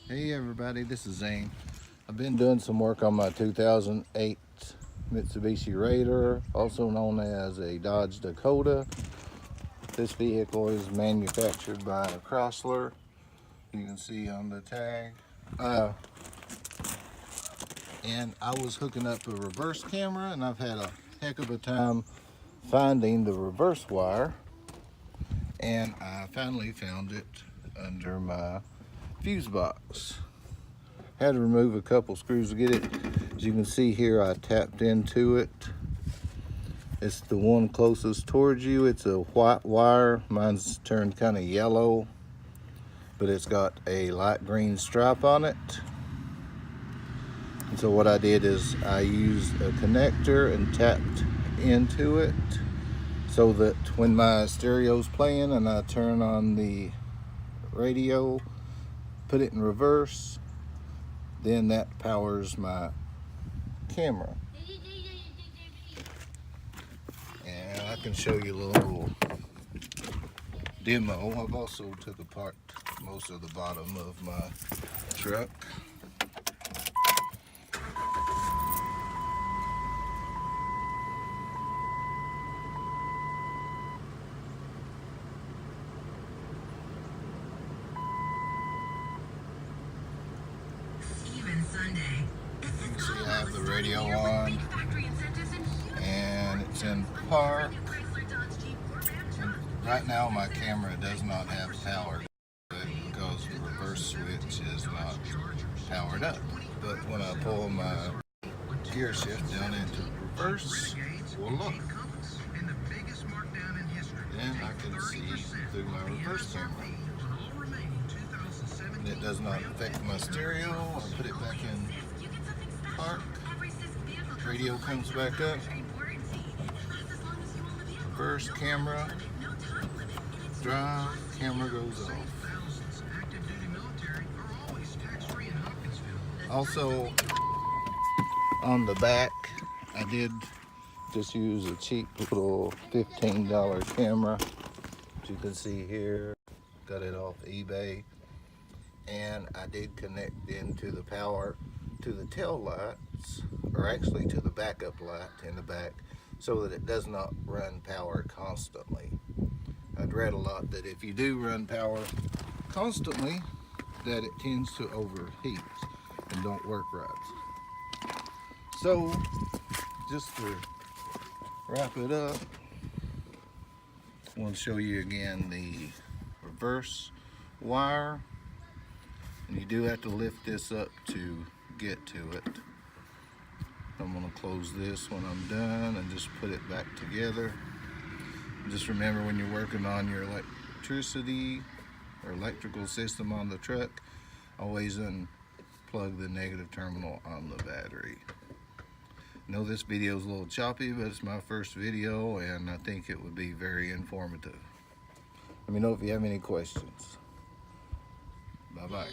Hey everybody, this is Zane. I've been doing some work on my 2008 Mitsubishi Raider, also known as a Dodge Dakota. This vehicle is manufactured by Chrysler. You can see on the tag. And I was hooking up a reverse camera, and I've had a heck of a time finding the reverse wire. And I finally found it under my fuse box. Had to remove a couple screws to get it. As you can see here, I tapped into it. It's the one closest towards you. It's a white wire. Mine's turned kind of yellow, but it's got a light green stripe on it. And so what I did is I used a connector and tapped into it so that when my stereo's playing and I turn on the radio, put it in reverse, then that powers my camera. And I can show you a little demo. I've also took apart most of the bottom of my truck. You can see I have the radio on, and it's in park. And right now my camera does not have power because the reverse switch is not powered up. But when I pull my gear shift down into reverse, voila, then I can see through my reverse camera. And it does not affect my stereo. I put it back in park. Radio comes back up. Reverse camera. Drive. Camera goes off. Also, on the back, I did just use a cheap little $15 camera. As you can see here, got it off eBay. And I did connect into the power to the tail lights, or actually to the backup light in the back, so that it does not run power constantly. I'd read a lot that if you do run power constantly, that it tends to overheat and don't work right. So, just to wrap it up, I want to show you again the reverse wire. And you do have to lift this up to get to it. I'm going to close this when I'm done and just put it back together. And just remember, when you're working on your electricity or electrical system on the truck, always unplug the negative terminal on the battery. I know this video is a little choppy, but it's my first video and I think it would be very informative. Let me know if you have any questions. Bye-bye.